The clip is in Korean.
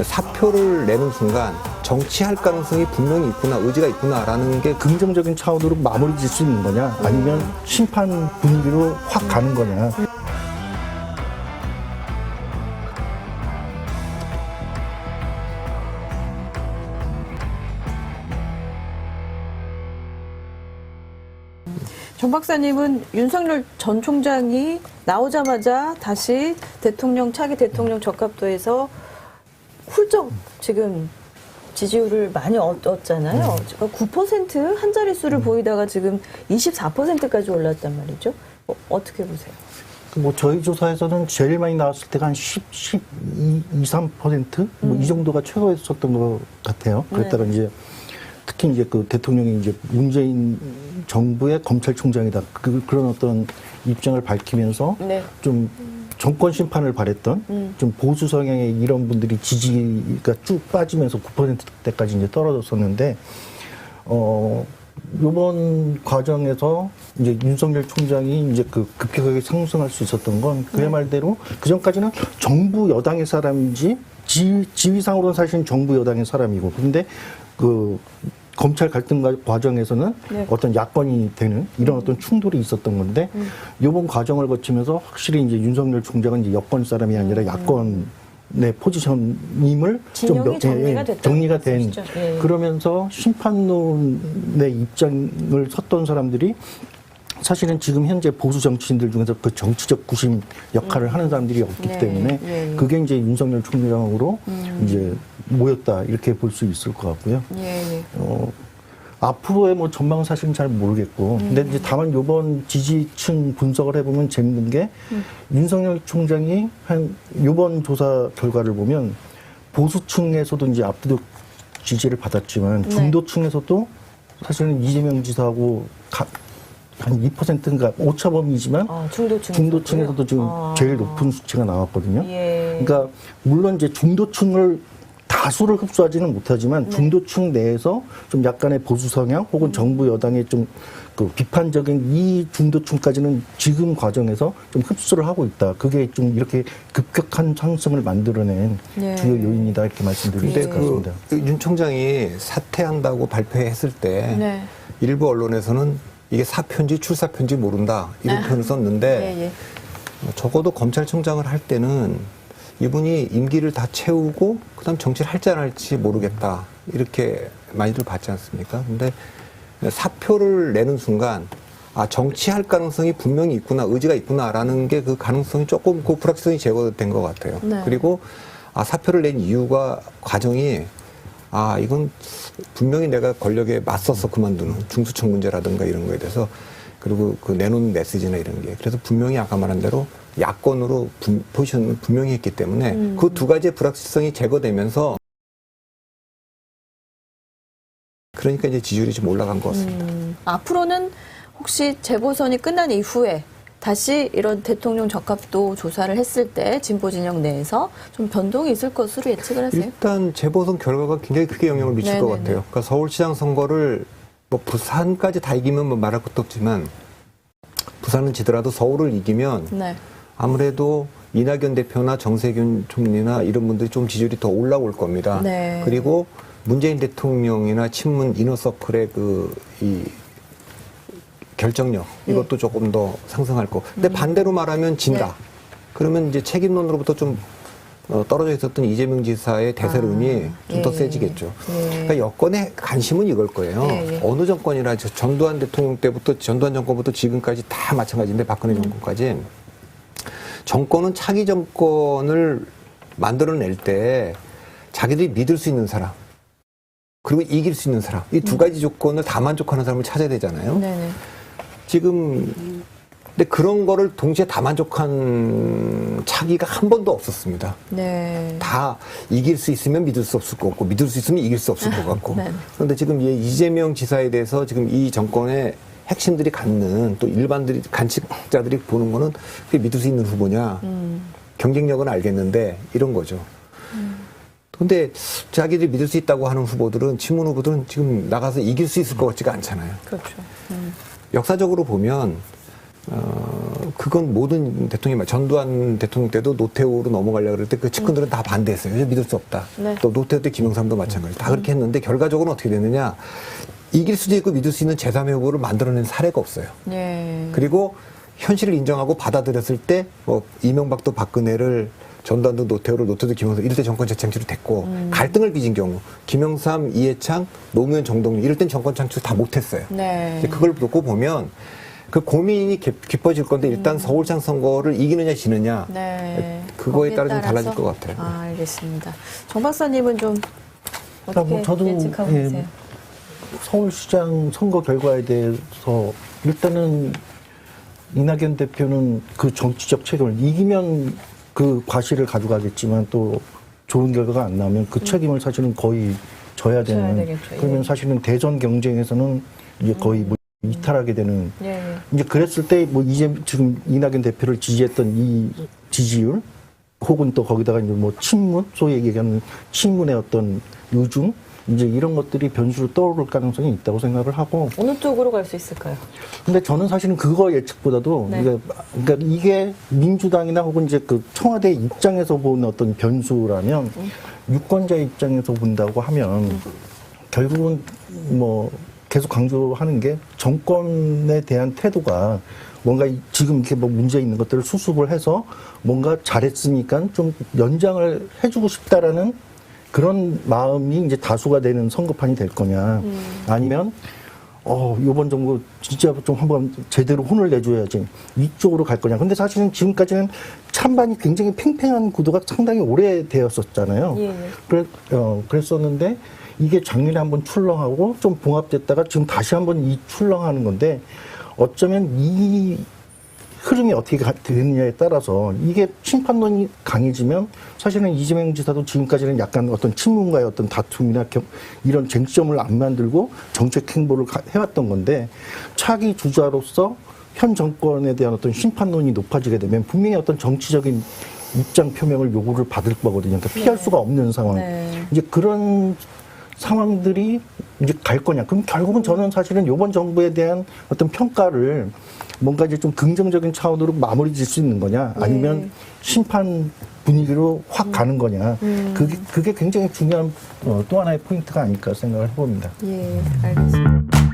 사표를 내는 순간 정치할 가능성이 분명히 있구나, 의지가 있구나라는 게 긍정적인 차원으로 마무리 질 수 있는 거냐, 아니면 심판 분위기로 확 가는 거냐. 정 박사님은 윤석열 전 총장이 나오자마자 다시 차기 대통령 적합도에서 훌쩍 지금 지지율을 많이 얻었잖아요. 9% 한 자릿수를 보이다가 지금 24%까지 올랐단 말이죠. 어떻게 보세요? 뭐 저희 조사에서는 제일 많이 나왔을 때가 한 12, 3%? 뭐 이 정도가 최고였었던 것 같아요. 그랬다가 이제 특히 이제 그 대통령이 이제 문재인 정부의 검찰총장이다. 그런 어떤 입장을 밝히면서 네. 좀 정권 심판을 바랬던 좀 보수 성향의 이런 분들이 지지가 쭉 빠지면서 9%대까지 이제 떨어졌었는데, 요번 과정에서 이제 윤석열 총장이 이제 그 급격하게 상승할 수 있었던 건 그의 말대로 그전까지는 정부 여당의 사람인지 지위상으로는 사실은 정부 여당의 사람이고, 근데 그 검찰 갈등 과정에서는 네. 어떤 야권이 되는 이런 어떤 충돌이 있었던 건데, 이번 과정을 거치면서 확실히 이제 윤석열 총장은 이제 여권 사람이 아니라 야권의 포지션임을 진영이 정리가 됐다. 정리가 된 예. 그러면서 심판론의 입장을 섰던 사람들이 사실은 지금 현재 보수 정치인들 중에서 그 정치적 구심 역할을 하는 사람들이 없기 네. 때문에 예. 그게 이제 윤석열 총장으로 이제 모였다 이렇게 볼 수 있을 것 같고요. 예. 앞으로의 뭐 전망은 사실은 잘 모르겠고, 근데 이제 다만 요번 지지층 분석을 해보면 재밌는 게 윤석열 총장이 한 요번 조사 결과를 보면 보수층에서도 이제 압도적 지지를 받았지만 중도층에서도 사실은 이재명 지사하고 한 2%인가 오차범위지만 중도층에서도 지금 제일 높은 수치가 나왔거든요. 예. 그러니까 물론 이제 중도층을 다수를 흡수하지는 못하지만 중도층 내에서 좀 약간의 보수 성향 혹은 정부 여당의 좀 그 비판적인 이 중도층까지는 지금 과정에서 좀 흡수를 하고 있다. 그게 좀 이렇게 급격한 상승을 만들어낸 주요 요인이다 이렇게 말씀드릴 수 있을 것 같습니다. 윤 총장이 사퇴한다고 발표했을 때 일부 언론에서는 이게 사표인지 출사표인지 모른다 이런 표현을 썼는데 적어도 검찰총장을 할 때는 이분이 임기를 다 채우고 그다음 정치를 할지 안 할지 모르겠다 이렇게 많이들 받지 않습니까? 근데 사표를 내는 순간 정치할 가능성이 분명히 있구나, 의지가 있구나라는 게 그 가능성이 조금 그 불확실성이 제거된 것 같아요. 네. 그리고 사표를 낸 이유가 과정이 이건 분명히 내가 권력에 맞서서 그만두는 중수청 문제라든가 이런 거에 대해서, 그리고 그 내놓은 메시지나 이런 게, 그래서 분명히 아까 말한 대로 야권으로 포지션을 분명히 했기 때문에 그 두 가지의 불확실성이 제거되면서 그러니까 이제 지지율이 좀 올라간 것 같습니다. 앞으로는 혹시 재보선이 끝난 이후에 다시 이런 대통령 적합도 조사를 했을 때 진보 진영 내에서 좀 변동이 있을 것으로 예측을 하세요? 일단 재보선 결과가 굉장히 크게 영향을 미칠 것 같아요. 그러니까 서울시장 선거를 뭐 부산까지 다 이기면 뭐 말할 것도 없지만 부산은 지더라도 서울을 이기면 아무래도 이낙연 대표나 정세균 총리나 이런 분들이 좀 지지율이 더 올라올 겁니다. 그리고 문재인 대통령이나 친문 이너서클의 이 결정력 이것도 조금 더 상승할 거고. 근데 반대로 말하면 진다. 그러면 이제 책임론으로부터 좀 떨어져 있었던 이재명 지사의 대세론이 좀 더 세지겠죠. 그러니까 여권의 관심은 이걸 거예요. 어느 정권이나 전두환 대통령 때부터, 전두환 정권부터 지금까지 다 마찬가지인데, 박근혜 정권까지 정권은 차기 정권을 만들어낼 때 자기들이 믿을 수 있는 사람 그리고 이길 수 있는 사람, 이 두 가지 조건을 다 만족하는 사람을 찾아야 되잖아요. 지금 근데 그런 거를 동시에 다 만족한 차기가 한 번도 없었습니다. 다 이길 수 있으면 믿을 수 없을 것 같고, 믿을 수 있으면 이길 수 없을 것 같고. 그런데 지금 이재명 지사에 대해서 지금 이 정권의 핵심들이 갖는, 또 일반들이, 간직자들이 보는 거는 그게 믿을 수 있는 후보냐, 경쟁력은 알겠는데 이런 거죠. 근데 자기들이 믿을 수 있다고 하는 후보들은, 친문 후보들은 지금 나가서 이길 수 있을 것 같지가 않잖아요. 역사적으로 보면 그건 모든 대통령이 전두환 대통령 때도 노태우로 넘어가려고 그럴 때 그 측근들은 다 반대했어요. 믿을 수 없다. 네. 또 노태우 때 김영삼도 마찬가지. 다 그렇게 했는데 결과적으로는 어떻게 됐느냐. 이길 수도 있고 믿을 수 있는 제3의 후보를 만들어낸 사례가 없어요. 예. 그리고 현실을 인정하고 받아들였을 때 뭐 이명박도 박근혜를 전두환도 노태우를 노태우도 김영삼 이럴 때 정권 재창출이 됐고 갈등을 빚은 경우 김영삼, 이해창, 노무현, 정동영 이럴 땐 정권 창출 다 못했어요. 네. 이제 그걸 놓고 보면 그 고민이 깊어질 건데 일단 서울시장 선거를 이기느냐 지느냐 네. 그거에 따라 좀 거기에 달라질 따라서? 것 같아요. 아, 알겠습니다. 정 박사님은 좀 어떻게 저도 예측하고 계세요? 서울시장 선거 결과에 대해서 일단은 이낙연 대표는 그 정치적 책임을 이기면 그 과실을 가져가겠지만 또 좋은 결과가 안 나오면 그 책임을 사실은 거의 져야 되는 되겠죠. 그러면 예. 사실은 대선 경쟁에서는 이제 거의 뭐 이탈하게 되는 예. 이제 그랬을 때 뭐 이제 지금 이낙연 대표를 지지했던 이 지지율 혹은 또 거기다가 이제 뭐 친문 소위 얘기하는 친문의 어떤 의중 이제 이런 것들이 변수로 떠오를 가능성이 있다고 생각을 하고 어느 쪽으로 갈 수 있을까요? 근데 저는 사실은 그거 예측보다도 네. 그러니까 이게 민주당이나 혹은 이제 그 청와대 입장에서 본 어떤 변수라면 유권자 입장에서 본다고 하면 결국은 뭐 계속 강조하는 게 정권에 대한 태도가 뭔가 지금 이렇게 뭐 문제 있는 것들을 수습을 해서 뭔가 잘했으니까 좀 연장을 해주고 싶다라는 그런 마음이 이제 다수가 되는 선거판이 될 거냐 아니면 이번 정부 진짜 좀 한번 제대로 혼을 내줘야지 이쪽으로 갈 거냐. 근데 사실은 지금까지는 찬반이 굉장히 팽팽한 구도가 상당히 오래되었었잖아요. 예. 그랬었는데 이게 작년에 한번 출렁하고 좀 봉합됐다가 지금 다시 한번 이 출렁하는 건데 어쩌면 이 흐름이 어떻게 되느냐에 따라서 이게 심판론이 강해지면 사실은 이재명 지사도 지금까지는 약간 어떤 친문과의 어떤 다툼이나 이런 쟁점을 안 만들고 정책 행보를 해왔던 건데 차기 주자로서 현 정권에 대한 어떤 심판론이 높아지게 되면 분명히 어떤 정치적인 입장 표명을 요구를 받을 거거든요. 그러니까 피할 수가 없는 상황. 네. 이제 그런 상황들이 이제 갈 거냐. 그럼 결국은 저는 사실은 이번 정부에 대한 어떤 평가를 뭔가 이제 좀 긍정적인 차원으로 마무리 질 수 있는 거냐. 아니면 심판 분위기로 확 가는 거냐. 그게 굉장히 중요한 또 하나의 포인트가 아닐까 생각을 해봅니다. 예, 알겠습니다.